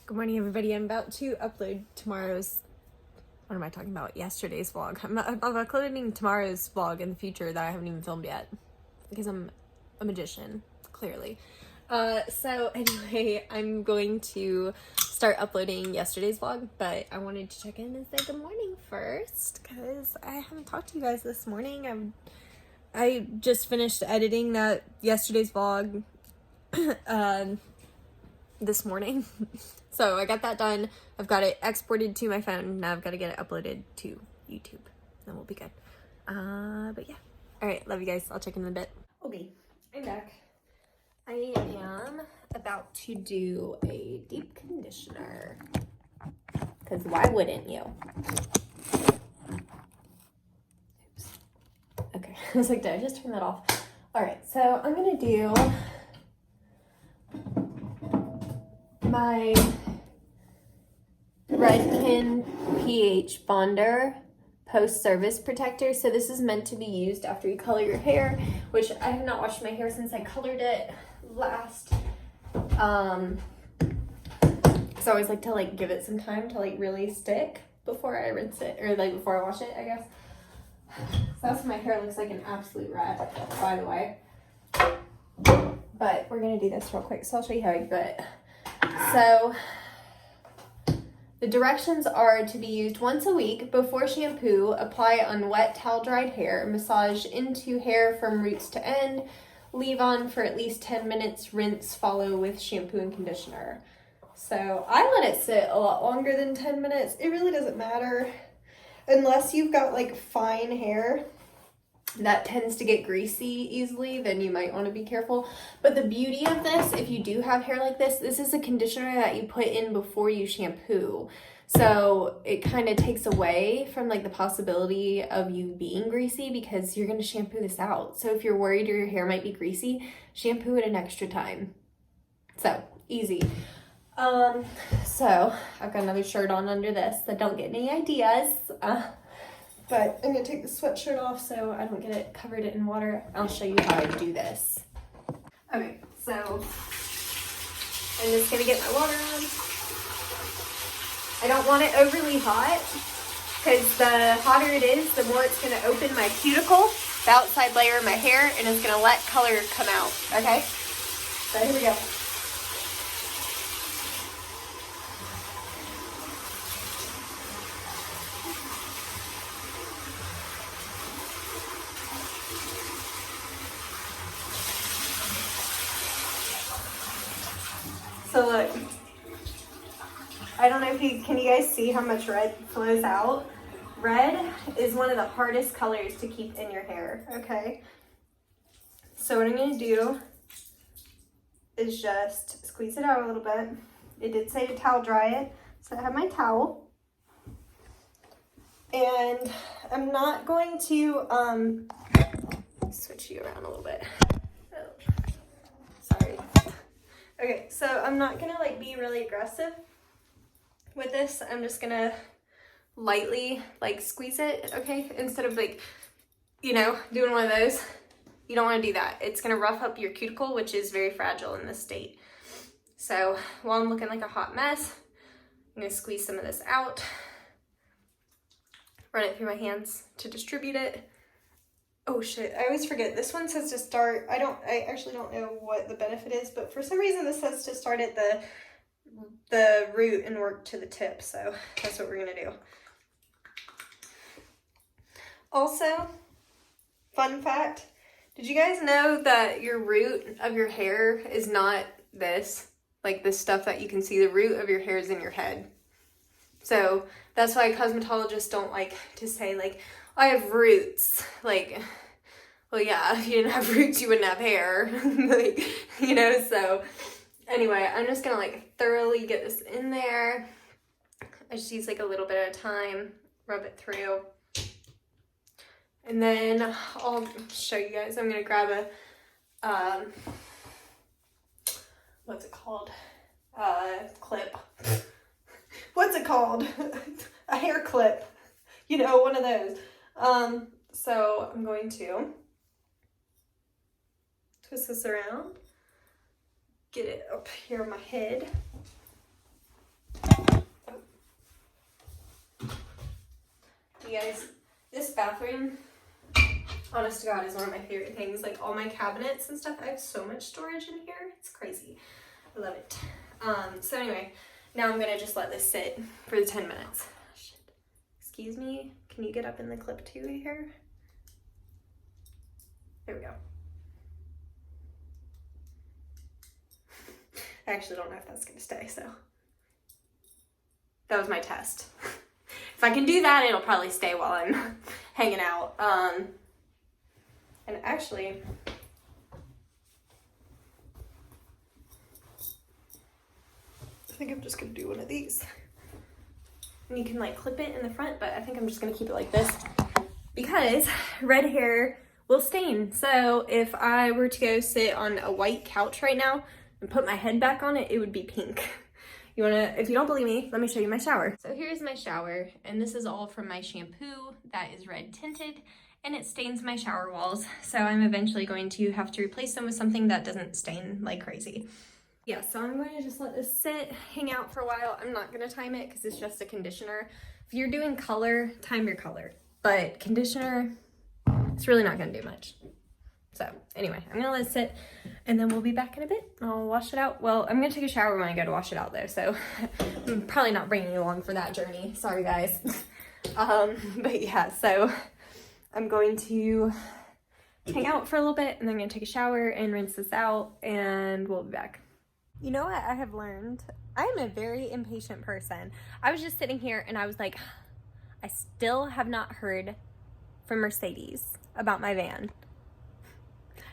Good morning, everybody. I'm about to upload what am I talking about? Yesterday's vlog. I'm uploading tomorrow's vlog in the future that I haven't even filmed yet because I'm a magician, clearly. So anyway, I'm going to start uploading yesterday's vlog, but I wanted to check in and say good morning first because I haven't talked to you guys this morning. I just finished editing that yesterday's vlog this morning. So I got that done. I've got it exported to my phone. Now I've got to get it uploaded to YouTube. Then we'll be good. But yeah. All right. Love you guys. I'll check in a bit. Okay. I'm back. I am about to do a deep conditioner. Because why wouldn't you? Oops. Okay. I was like, did I just turn that off? All right. So I'm going to do my Redken pH Bonder post service protector. So this is meant to be used after you color your hair, which I have not washed my hair since I colored it last. So I always like to give it some time to really stick before I rinse it, or before I wash it, I guess. So that's why my hair looks like an absolute rat, by the way. But we're gonna do this real quick, so I'll show you how I do it. So the directions are to be used once a week before shampoo. Apply on wet towel dried hair. Massage into hair from roots to end. Leave on for at least 10 minutes. Rinse. Follow with shampoo and conditioner. So I let it sit a lot longer than 10 minutes. It really doesn't matter unless you've got fine hair that tends to get greasy easily, then you might want to be careful. But the beauty of this, if you do have hair like this is a conditioner that you put in before you shampoo. So it kind of takes away from the possibility of you being greasy because you're going to shampoo this out. So if you're worried your hair might be greasy, shampoo it an extra time. So easy. So I've got another shirt on under this, so don't get any ideas. But I'm going to take the sweatshirt off so I don't get it covered in water. I'll show you how I do this. Okay, so I'm just going to get my water on. I don't want it overly hot because the hotter it is, the more it's going to open my cuticle, the outside layer of my hair, and it's going to let color come out, okay? So here we go. So look, I don't know if can you guys see how much red flows out? Red is one of the hardest colors to keep in your hair, okay? So what I'm gonna do is just squeeze it out a little bit. It did say to towel dry it, so I have my towel. And I'm not going to, switch you around a little bit. Oh, sorry. Okay, so I'm not gonna be really aggressive with this. I'm just gonna lightly squeeze it, okay? Instead of doing one of those. You don't wanna do that. It's gonna rough up your cuticle, which is very fragile in this state. So while I'm looking like a hot mess, I'm gonna squeeze some of this out, run it through my hands to distribute it. Oh shit, I always forget. This one says to start, I actually don't know what the benefit is, but for some reason this says to start at the root and work to the tip, so that's what we're gonna do. Also, fun fact, did you guys know that your root of your hair is not this? This stuff that you can see, the root of your hair is in your head. So that's why cosmetologists don't like to say I have roots. Well, yeah, if you didn't have roots, you wouldn't have hair. So anyway, I'm just gonna thoroughly get this in there. I just use a little bit at a time, rub it through. And then I'll show you guys. I'm gonna grab a, what's it called? Clip. What's it called? A hair clip. One of those. So I'm going to twist this around, get it up here on my head, you guys, this bathroom, honest to God, is one of my favorite things. Like all my cabinets and stuff, I have so much storage in here. It's crazy. I love it. So anyway, now I'm gonna just let this sit for the 10 minutes. Shit. Excuse me, can you get up in the clip too here? There we go. I actually don't know if that's gonna stay, so. That was my test. If I can do that, it'll probably stay while I'm hanging out. And actually, I think I'm just gonna do one of these. And you can like clip it in the front, but I think I'm just gonna keep it like this because red hair will stain. So if I were to go sit on a white couch right now and put my head back on it, it would be pink. If you don't believe me, let me show you my shower. So here's my shower, and this is all from my shampoo that is red tinted, and it stains my shower walls. So I'm eventually going to have to replace them with something that doesn't stain like crazy. Yeah, so I'm going to just let this sit, hang out for a while. I'm not gonna time it because it's just a conditioner. If you're doing color, time your color. But conditioner, it's really not gonna do much. So anyway, I'm gonna let it sit and then we'll be back in a bit. I'll wash it out. Well, I'm gonna take a shower when I go to wash it out though, so I'm probably not bringing you along for that journey. Sorry guys. But yeah, so I'm going to hang out for a little bit and then I'm gonna take a shower and rinse this out and we'll be back. You know what I have learned? I am a very impatient person. I was just sitting here and I was like, I still have not heard from Mercedes about my van.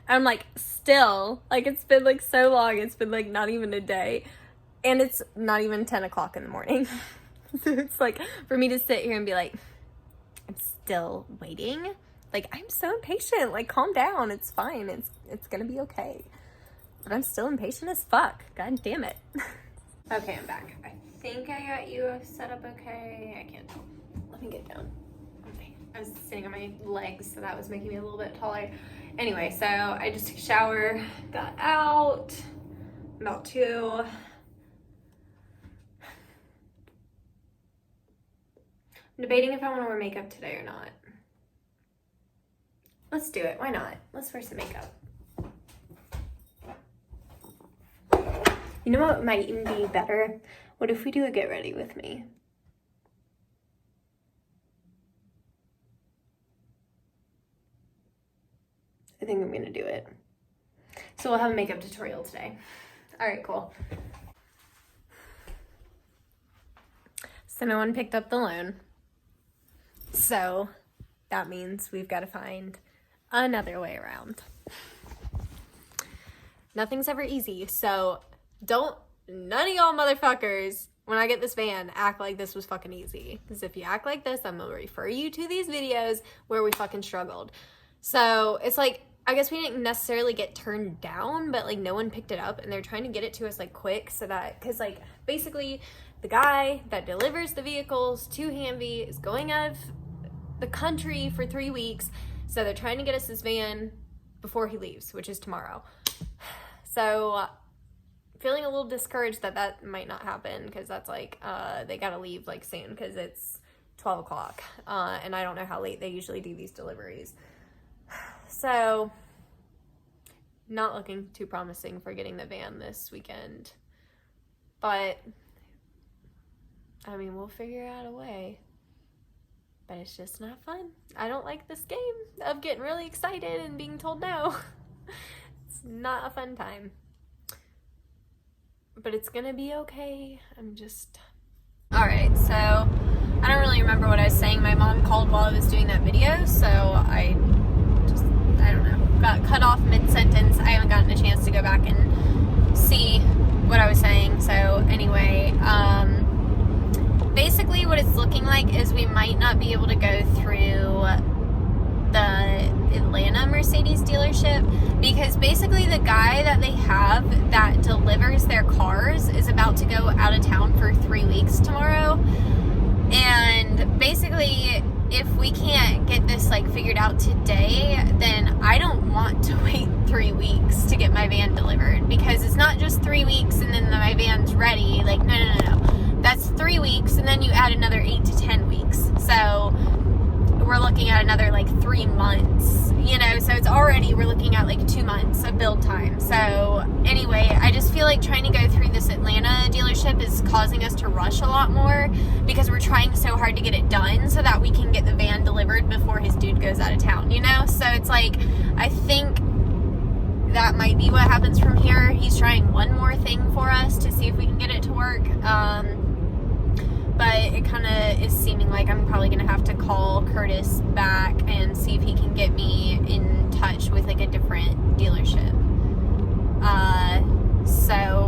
And I'm like, still, like it's been like so long. It's been like not even a day and it's not even 10 o'clock in the morning. So it's like for me to sit here and be like, I'm still waiting. Like I'm so impatient, like calm down. It's fine. It's gonna be okay. But I'm still impatient as fuck. God damn it. Okay, I'm back. I think I got you set up okay. I can't tell. Let me get down. Okay. I was sitting on my legs, so that was making me a little bit taller. Anyway, so I just took a shower, got out, about 2. I'm debating if I want to wear makeup today or not. Let's do it. Why not? Let's wear some makeup. You know what might even be better? What if we do a get ready with me? I think I'm gonna do it. So we'll have a makeup tutorial today. All right, cool. So no one picked up the loan. So that means we've got to find another way around. Nothing's ever easy, so none of y'all motherfuckers, when I get this van, act like this was fucking easy. Because if you act like this, I'm gonna refer you to these videos where we fucking struggled. So it's like, I guess we didn't necessarily get turned down, but like no one picked it up and they're trying to get it to us like quick so that, because like basically the guy that delivers the vehicles to Hanvey is going out of the country for 3 weeks. So they're trying to get us this van before he leaves, which is tomorrow. So feeling a little discouraged that might not happen because that's like, they gotta leave like soon because it's 12 o'clock. And I don't know how late they usually do these deliveries. So not looking too promising for getting the van this weekend. But I mean, we'll figure out a way. But it's just not fun. I don't like this game of getting really excited and being told no. It's not a fun time. But it's gonna be okay. Alright, so I don't really remember what I was saying. My mom called while I was doing that video, so I don't know, got cut off mid-sentence. I haven't gotten a chance to go back and see what I was saying. So anyway, basically what it's looking like is we might not be able to go through the Atlanta Mercedes dealership because basically the guy that they have that delivers their cars is about to go out of town for 3 weeks tomorrow. And basically, if we can't get this like figured out today, then I don't want to wait 3 weeks to get my van delivered because it's not just 3 weeks and then my van's ready. Like, no. That's 3 weeks and then you add another 8 to 10 weeks. So we're looking at another like 3 months, you know, so it's already, we're looking at like 2 months of build time. So anyway, I just feel like trying to go through this Atlanta dealership is causing us to rush a lot more because we're trying so hard to get it done so that we can get the van delivered before his dude goes out of town, you know? So it's like, I think that might be what happens from here. He's trying one more thing for us to see if we can get it to work. But it kind of is seeming like I'm probably going to have to call Curtis back and see if he can get me in touch with like a different dealership.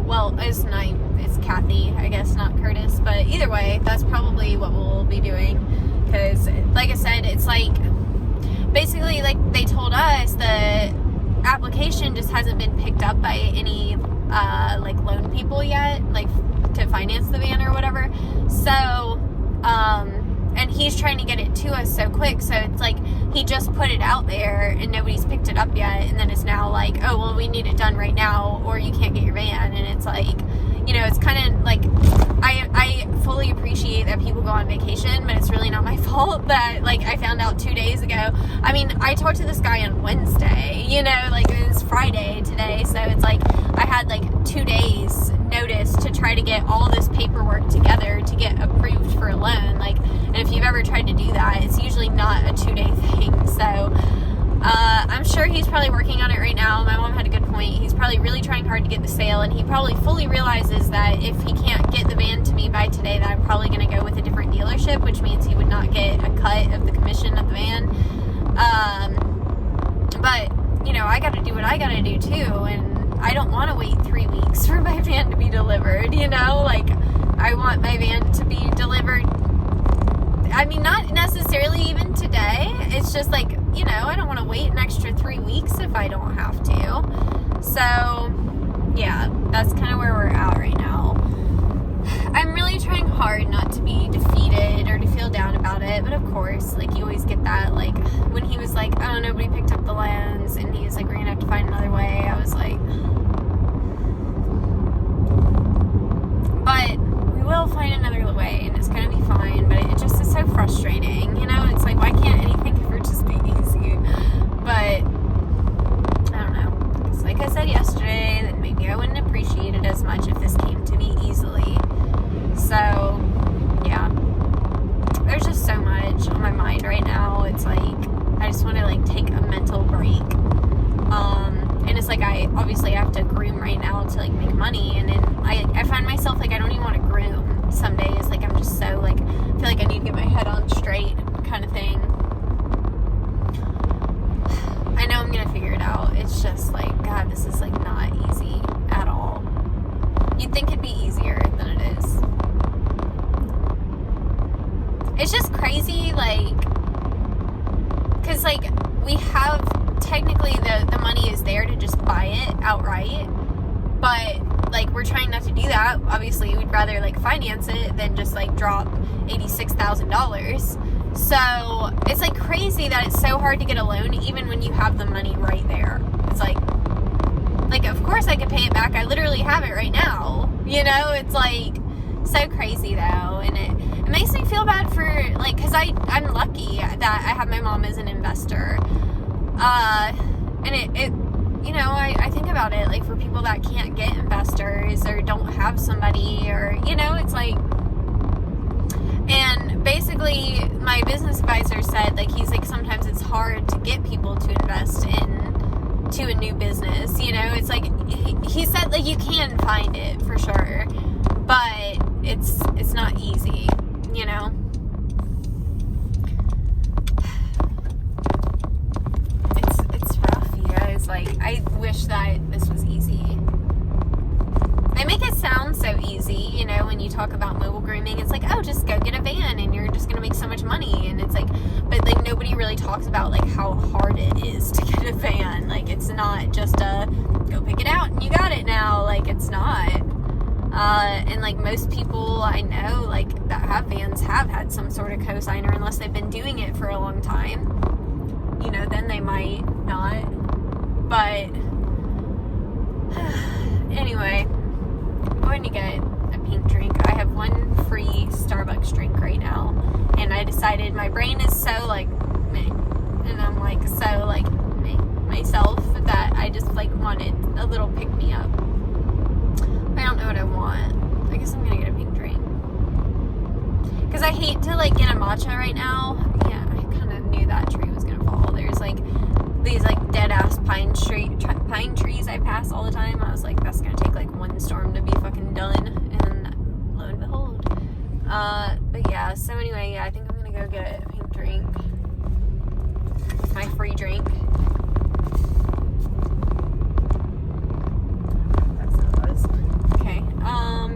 Well, it's Kathy, I guess, not Curtis, but either way, that's probably what we'll be doing, because like I said, it's like, basically, like, they told us the application just hasn't been picked up by any, like, loan people yet, like, to finance the van or whatever, so, and he's trying to get it to us so quick, so it's like, he just put it out there, and nobody's picked it up yet, and then it's now like, oh, well, we need it done right now, or you can't get your van, and it's like, you know, it's kind of like, I fully appreciate that people go on vacation, but it's really not my fault that, like, I found out 2 days ago. I mean, I talked to this guy on Wednesday, you know, like, it's Friday today, so it's like, I had, like, 2 days notice to try to get all this paperwork together to get approved for a loan, like, and if you've ever tried to do that, it's usually not a 2-day thing, so, I'm sure he's probably working on it right now. My mom had a good point. He's probably really trying hard to get the sale, and he probably fully realizes that if he can't get the van to me by today, that I'm probably going to go with a different dealership, which means he would not get a cut of the commission of the van. But, you know, I got to do what I got to do too, and I don't want to wait 3 weeks for my van to be delivered, you know? Like, I want my van to be delivered, I mean, not necessarily even today. It's just like, you know, I don't want to wait an extra 3 weeks if I don't have to. So, yeah, that's kind of where we're at right now. I'm really trying hard not to be defeated or to feel down about it, but of course, like, you always get that, like, when he was like, oh, nobody picked up the loans, and he was like, we're gonna have to find another way, I was like, but we will find another way, and it's gonna be fine, but it just is so frustrating, you know? It's like, why can't anything ever just be easy? But I don't know. It's like I said yesterday, that maybe I wouldn't appreciate it as much if this came to me easily. So, yeah. There's just so much on my mind right now. It's like, I just want to, like, take a mental break. And it's like, I obviously have to groom right now to, like, make money, and then I find myself, like, I don't even want to groom some days. Like, I'm just so, like, I feel like I need to get my head on straight kind of thing. I know I'm gonna figure it out. It's just like, God, this is, like, not easy at all. You'd think it'd be easier than it is. It's just crazy, like, because, like, we have, technically, the money is there to just buy it outright, but, like, we're trying not to do that. Obviously, we'd rather, like, finance it than just, like, drop $86,000. So, it's, like, crazy that it's so hard to get a loan even when you have the money right there. It's like, of course I could pay it back. I literally have it right now. You know, it's, like, so crazy, though, and it makes me feel bad for, like, because I'm lucky that I have my mom as an investor. And it you know, I think about it, like, for people that can't get investors or don't have somebody, or, you know, it's like, and basically my business advisor said, like, he's like, sometimes it's hard to get people to invest to a new business, you know? It's like, he said, like, you can find it for sure, but it's not easy, you know? It's rough, you guys. Like, I wish that this was easy. They make it sound so easy, you know, when you talk about mobile grooming. It's like, oh, just go get a van and you're just gonna make so much money. And it's like, but, like, nobody really talks about, like, how hard it is to get a van. Like, it's not just a go pick it out and you got it now. Like, it's not. And, like, most people I know, like, that have vans have had some sort of cosigner, unless they've been doing it for a long time. You know, then they might not. But anyway, I'm going to get a pink drink. I have one free Starbucks drink right now, and I decided, my brain is so, like, wanted a little pick-me-up. I don't know what I want. I guess I'm gonna get a pink drink. Because I hate to, like, get a matcha right now. Yeah, I kind of knew that tree was gonna fall. There's, like, these, like, dead-ass pine trees I pass all the time. I was like, that's gonna take, like, one storm to be fucking done. And lo and behold. But yeah, so anyway, yeah, I think I'm gonna go get a pink drink. My free drink. That's what it was. Okay.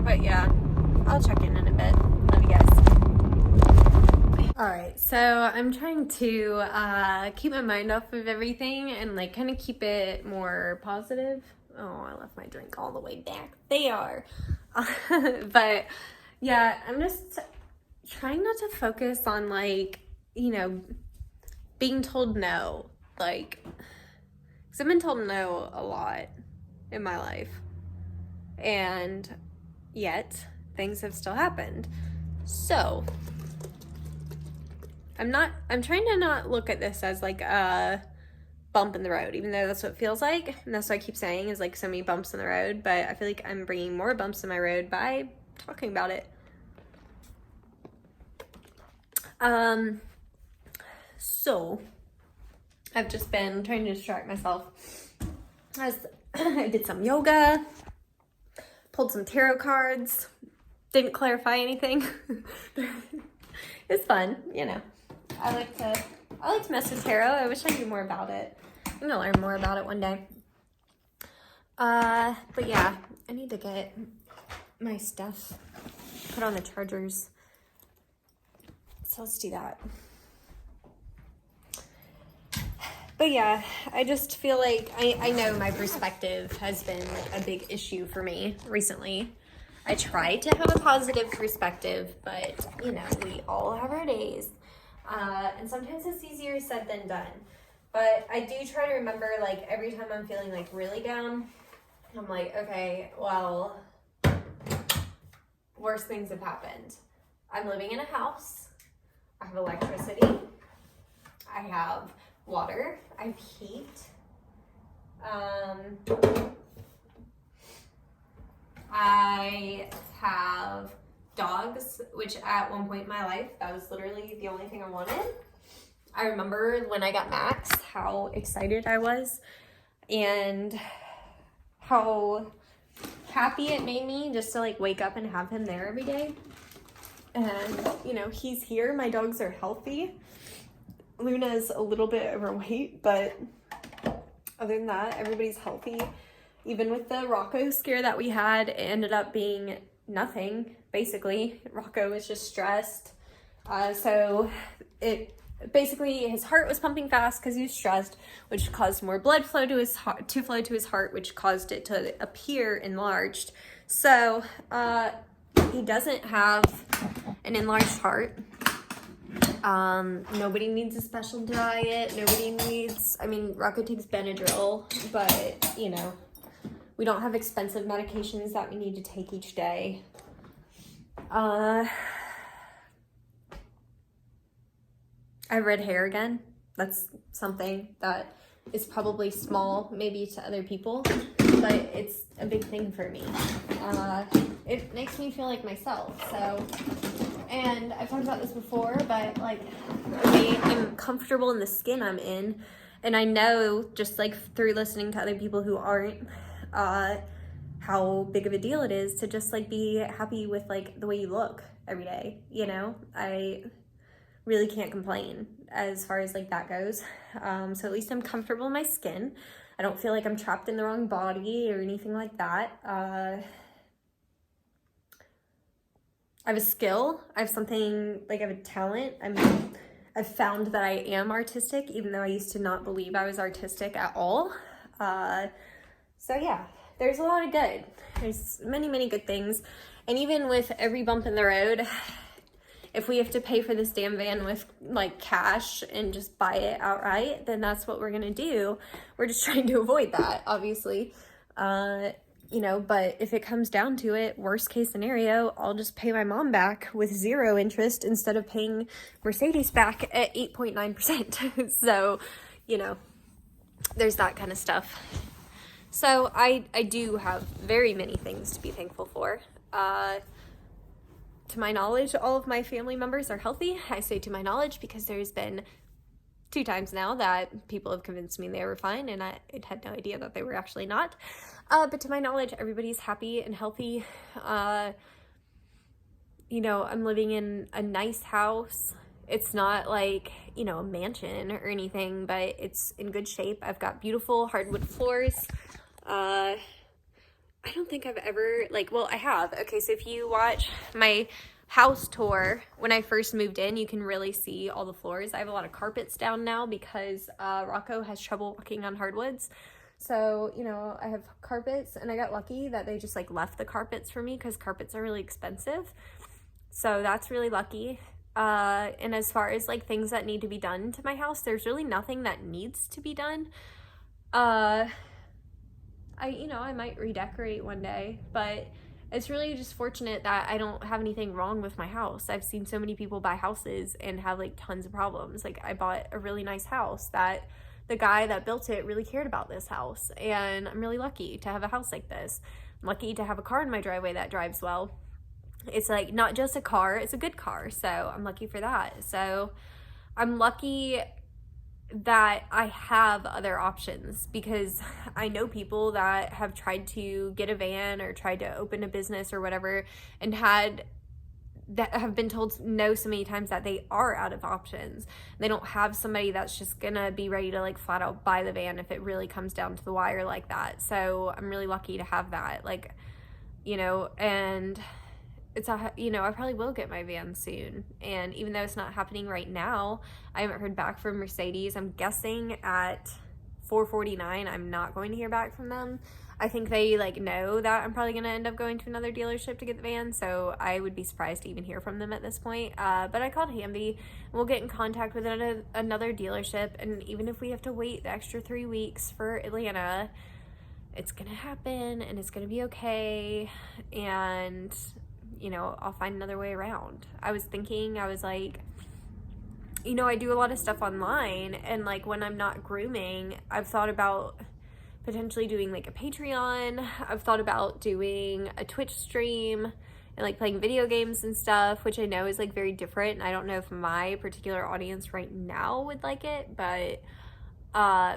But yeah, I'll check in a bit. Love you guys. Alright, so I'm trying to keep my mind off of everything and like kind of keep it more positive. Oh, I left my drink all the way back there. But yeah, I'm just trying not to focus on like, you know, being told no. Like, because I've been told no a lot in my life. And yet, things have still happened. So, I'm trying to not look at this as like a bump in the road, even though that's what it feels like. And that's what I keep saying is like so many bumps in the road. But I feel like I'm bringing more bumps in my road by talking about it. So I've just been trying to distract myself. I did some yoga, pulled some tarot cards, didn't clarify anything. It's fun, you know. I like to mess with tarot. I wish I knew more about it. I'm gonna learn more about it one day. But yeah, I need to get my stuff put on the chargers. So let's do that. But yeah, I just feel like I know my perspective has been a big issue for me recently. I try to have a positive perspective, but you know, we all have our days. And sometimes it's easier said than done. But I do try to remember, like, every time I'm feeling, like, really down, I'm like, okay, well, worse things have happened. I'm living in a house. I have electricity. I have water. I have heat. I have dogs, which at one point in my life, that was literally the only thing I wanted. I remember when I got Max, how excited I was and how happy it made me just to like wake up and have him there every day. And, you know, he's here. My dogs are healthy. Luna's a little bit overweight, but other than that, everybody's healthy. Even with the Rocco scare that we had, it ended up being nothing, basically. Rocco was just stressed. So it basically, his heart was pumping fast because he was stressed, which caused more blood flow to his heart, which caused it to appear enlarged. So he doesn't have an enlarged heart. Nobody needs a special diet. Nobody needs, I mean, Rocco takes Benadryl, but you know, we don't have expensive medications that we need to take each day. I have red hair again. That's something that is probably small maybe to other people, but it's a big thing for me. It makes me feel like myself. So, and I've talked about this before, but like, I'm comfortable in the skin I'm in, and I know just like through listening to other people who aren't, how big of a deal it is to just like be happy with like the way you look every day. You know, I really can't complain as far as like that goes. So at least I'm comfortable in my skin. I don't feel like I'm trapped in the wrong body or anything like that. I have a skill. I have something, like I have a talent. I've found that I am artistic, even though I used to not believe I was artistic at all. So yeah, there's a lot of good. There's many, many good things. And even with every bump in the road, if we have to pay for this damn van with like cash and just buy it outright, then that's what we're gonna do. We're just trying to avoid that, obviously. You know, but if it comes down to it, worst case scenario, I'll just pay my mom back with 0 interest instead of paying Mercedes back at 8.9%. So, you know, there's that kind of stuff. So I do have very many things to be thankful for. To my knowledge, all of my family members are healthy. I say to my knowledge because there's been 2 times now that people have convinced me they were fine, and I had no idea that they were actually not. But to my knowledge, everybody's happy and healthy. You know, I'm living in a nice house. It's not like, you know, a mansion or anything, but it's in good shape. I've got beautiful hardwood floors. I don't think I've ever, like, well, I have. Okay, so if you watch my house tour, when I first moved in, you can really see all the floors. I have a lot of carpets down now because Rocco has trouble walking on hardwoods. So, you know, I have carpets, and I got lucky that they just, like, left the carpets for me because carpets are really expensive. So that's really lucky. And as far as, like, things that need to be done to my house, there's really nothing that needs to be done. I might redecorate one day, but it's really just fortunate that I don't have anything wrong with my house. I've seen so many people buy houses and have, like, tons of problems. Like, I bought a really nice house that the guy that built it really cared about this house, and I'm really lucky to have a house like this. I'm lucky to have a car in my driveway that drives well. It's, like, not just a car, it's a good car, so I'm lucky for that. So I'm lucky that I have other options, because I know people that have tried to get a van or tried to open a business or whatever and that have been told no so many times that they are out of options. They don't have somebody that's just gonna be ready to, like, flat out buy the van if it really comes down to the wire like that. So I'm really lucky to have that, like, you know. And I probably will get my van soon. And even though it's not happening right now, I haven't heard back from Mercedes. I'm guessing at 4:49, I'm not going to hear back from them. I think they, like, know that I'm probably going to end up going to another dealership to get the van, so I would be surprised to even hear from them at this point. But I called Hamby, and we'll get in contact with another dealership, and even if we have to wait the extra 3 weeks for Atlanta, it's going to happen, and it's going to be okay, and, you know, I'll find another way around. I was like, you know, I do a lot of stuff online, and, like, when I'm not grooming, I've thought about potentially doing, like, a Patreon. I've thought about doing a Twitch stream and, like, playing video games and stuff, which I know is, like, very different. And I don't know if my particular audience right now would like it, but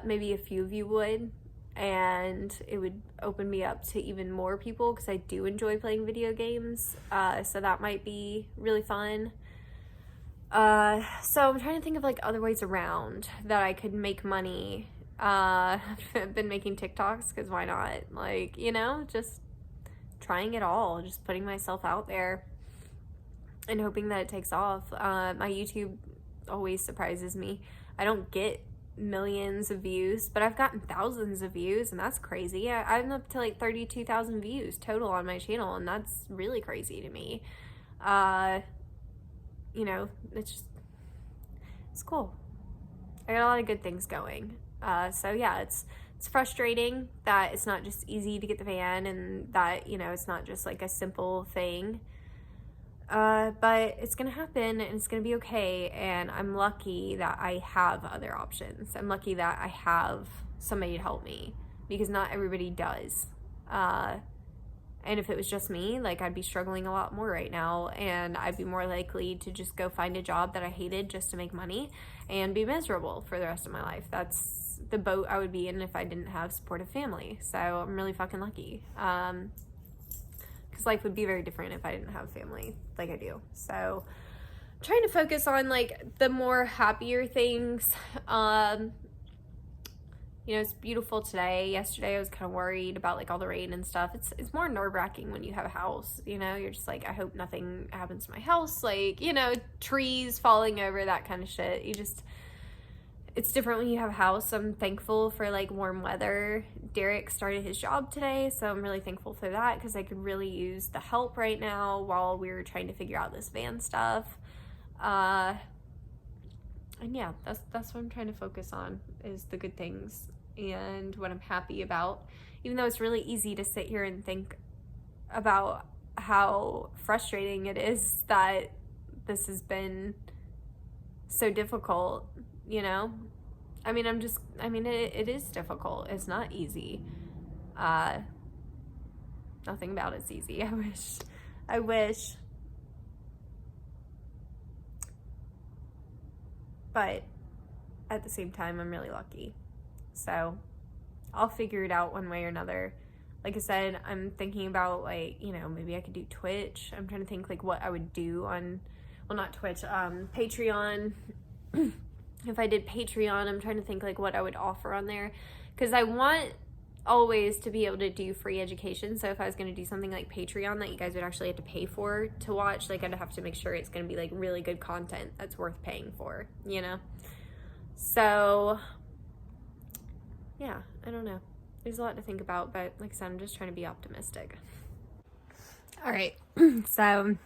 maybe a few of you would, and it would open me up to even more people, because I do enjoy playing video games. So that might be really fun. So I'm trying to think of, like, other ways around that I could make money. I've been making TikToks, because why not? Like, you know, just trying it all, just putting myself out there and hoping that it takes off. My YouTube always surprises me. I don't get millions of views, but I've gotten thousands of views, and that's crazy. I'm up to, like, 32,000 views total on my channel, and that's really crazy to me. You know, it's cool. I got a lot of good things going. So yeah, it's frustrating that it's not just easy to get the van, and that, you know, it's not just, like, a simple thing. But it's gonna happen, and it's gonna be okay, and I'm lucky that I have other options. I'm lucky that I have somebody to help me, because not everybody does. And if it was just me, like, I'd be struggling a lot more right now, and I'd be more likely to just go find a job that I hated just to make money and be miserable for the rest of my life. That's the boat I would be in if I didn't have supportive family. So I'm really fucking lucky. Because life would be very different if I didn't have family like I do. So I'm trying to focus on, like, the more happier things. You know, it's beautiful today. Yesterday I was kind of worried about, like, all the rain and stuff. It's more nerve-wracking when you have a house, you know? You're just like, I hope nothing happens to my house. Like, you know, trees falling over, that kind of shit. It's different when you have a house. I'm thankful for, like, warm weather. Derek started his job today, so I'm really thankful for that, because I could really use the help right now while we were trying to figure out this van stuff. And yeah, that's what I'm trying to focus on, is the good things and what I'm happy about. Even though it's really easy to sit here and think about how frustrating it is that this has been so difficult, you know? I mean, it is difficult. It's not easy. Nothing about it's easy. I wish. But at the same time, I'm really lucky. So I'll figure it out one way or another. Like I said, I'm thinking about, like, you know, maybe I could do Twitch. I'm trying to think, like, what I would do on, well, not Twitch, Patreon. If I did Patreon, I'm trying to think, like, what I would offer on there. Because I want always to be able to do free education. So if I was going to do something like Patreon that you guys would actually have to pay for to watch, like, I'd have to make sure it's going to be, like, really good content that's worth paying for, you know? So, yeah, I don't know. There's a lot to think about, but like I said, I'm just trying to be optimistic. All right, so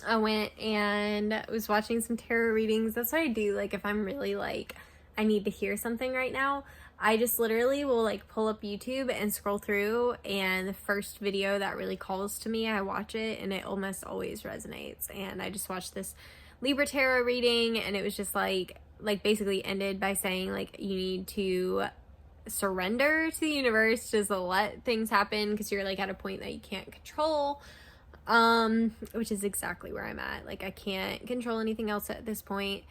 I went and was watching some tarot readings. That's what I do. Like, if I'm really, like, I need to hear something right now, I just literally will, like, pull up YouTube and scroll through, and the first video that really calls to me, I watch it, and it almost always resonates. And I just watched this Libra tarot reading, and it was just like basically ended by saying, like, you need to surrender to the universe, just let things happen because you're, like, at a point that you can't control, which is exactly where I'm at. Like, I can't control anything else at this point.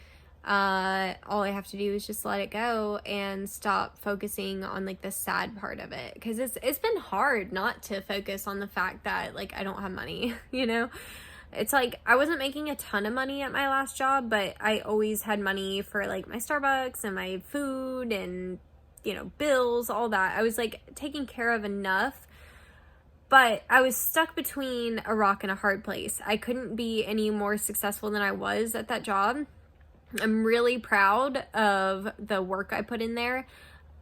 All I have to do is just let it go and stop focusing on, like, the sad part of it, because it's been hard not to focus on the fact that, like, I don't have money. You know, it's like I wasn't making a ton of money at my last job, but I always had money for, like, my Starbucks and my food and, you know, bills, all that. I was, like, taking care of enough, but I was stuck between a rock and a hard place. I couldn't be any more successful than I was at that job. I'm really proud of the work I put in there.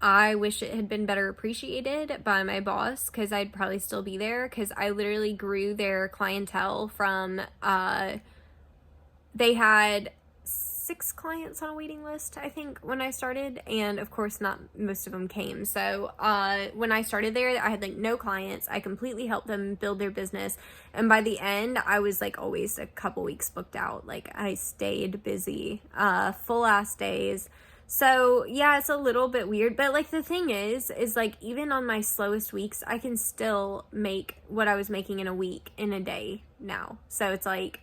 I wish it had been better appreciated by my boss, because I'd probably still be there, because I literally grew their clientele from, they had 6 clients on a waiting list, I think, when I started, and of course not most of them came. So when I started there, I had, like, no clients. I completely helped them build their business, and by the end I was, like, always a couple weeks booked out. Like, I stayed busy, full ass days. So yeah, it's a little bit weird, but, like, the thing is like, even on my slowest weeks, I can still make what I was making in a week in a day now. So it's like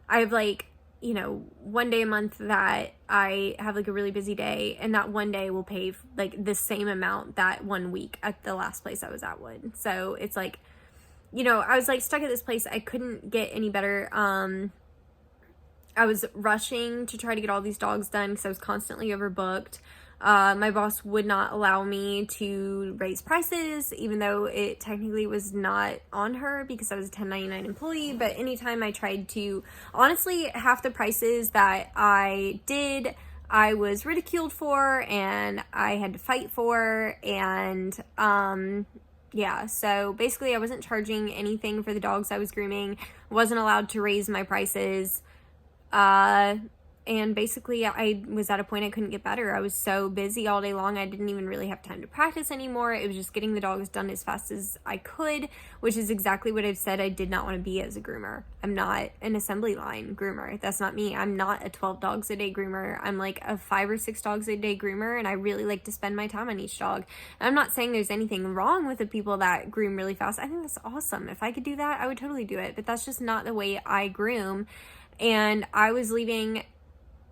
I have, like, you know, one day a month that I have, like, a really busy day, and that one day will pay, like, the same amount that one week at the last place I was at would. So it's like, you know, I was, like, stuck at this place. I couldn't get any better. I was rushing to try to get all these dogs done because I was constantly overbooked. My boss would not allow me to raise prices, even though it technically was not on her because I was a 1099 employee. But anytime I tried to, honestly, half the prices that I did, I was ridiculed for, and I had to fight for. And yeah, so basically I wasn't charging anything for the dogs I was grooming, wasn't allowed to raise my prices. And basically I was at a point I couldn't get better. I was so busy all day long, I didn't even really have time to practice anymore. It was just getting the dogs done as fast as I could, which is exactly what I've said I did not want to be as a groomer. I'm not an assembly line groomer. That's not me. I'm not a 12 dogs a day groomer. I'm like a 5 or 6 dogs a day groomer, and I really like to spend my time on each dog. And I'm not saying there's anything wrong with the people that groom really fast. I think that's awesome. If I could do that, I would totally do it, but that's just not the way I groom. And I was leaving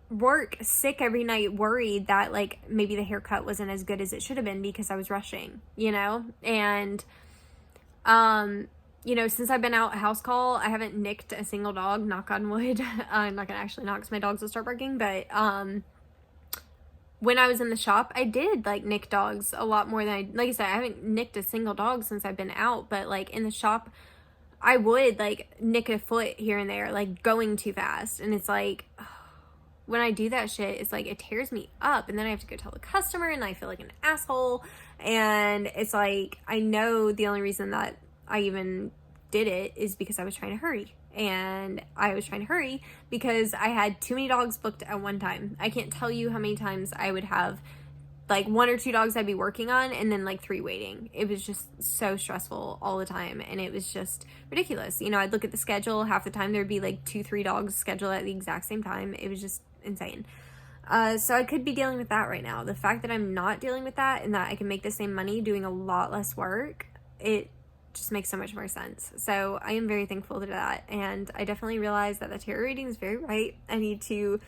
work sick every night, worried that, like, maybe the haircut wasn't as good as it should have been because I was rushing, you know? And you know, since I've been out house call, I haven't nicked a single dog, knock on wood. I'm not gonna actually knock because my dogs will start barking, but when I was in the shop, I did, like, nick dogs a lot more than like I said, I haven't nicked a single dog since I've been out, but, like, in the shop I would, like, nick a foot here and there, like, going too fast. And it's like, when I do that shit, it's like, it tears me up, and then I have to go tell the customer, and I feel like an asshole. And it's like, I know the only reason that I even did it is because I was trying to hurry. And I was trying to hurry because I had too many dogs booked at one time. I can't tell you how many times I would have, like, 1 or 2 dogs I'd be working on, and then, like, 3 waiting. It was just so stressful all the time, and it was just ridiculous. You know, I'd look at the schedule, half the time there'd be, like, 2-3 dogs scheduled at the exact same time. It was just insane. So I could be dealing with that right now. The fact that I'm not dealing with that and that I can make the same money doing a lot less work, it just makes so much more sense. So I am very thankful to that. And I definitely realize that the tarot reading is very right. I need to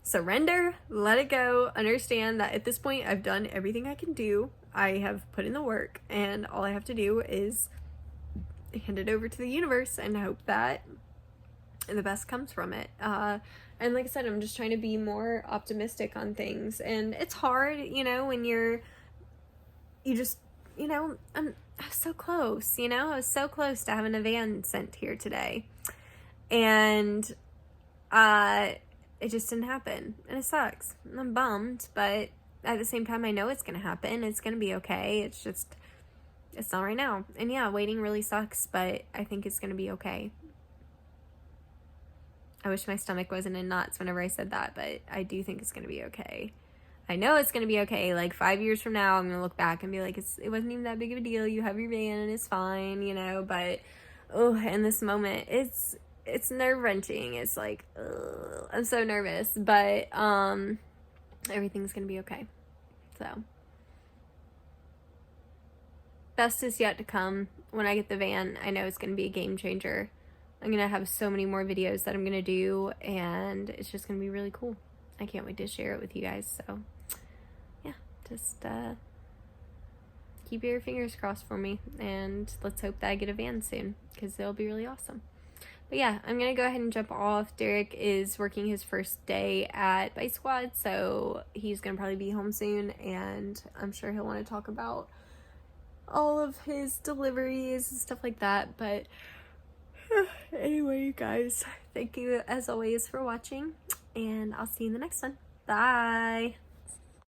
surrender, let it go, understand that at this point I've done everything I can do. I have put in the work, and all I have to do is hand it over to the universe and hope that the best comes from it. And like I said, I'm just trying to be more optimistic on things, and it's hard, when you just, I'm so close, I was so close to having a van sent here today, and it just didn't happen, and it sucks. I'm bummed, but at the same time, I know it's gonna happen. It's gonna be okay. It's not right now. And yeah, waiting really sucks, but I think it's gonna be okay. I wish my stomach wasn't in knots whenever I said that, but I do think it's gonna be okay. I know it's gonna be okay. Like 5 years from now, I'm gonna look back and be like, it wasn't even that big of a deal. You have your van and it's fine, but in this moment, it's nerve-wracking. It's like, I'm so nervous, but everything's gonna be okay. So best is yet to come. When I get the van, I know it's gonna be a game changer. I'm gonna have so many more videos that I'm gonna do, and it's just gonna be really cool. I can't wait to share it with you guys. So yeah, just keep your fingers crossed for me, and let's hope that I get a van soon, because it'll be really awesome. But yeah, I'm gonna go ahead and jump off. Derek is working his first day at Bite Squad, so he's gonna probably be home soon, and I'm sure he'll want to talk about all of his deliveries and stuff like that. But anyway, you guys, thank you as always for watching, and I'll see you in the next one. Bye.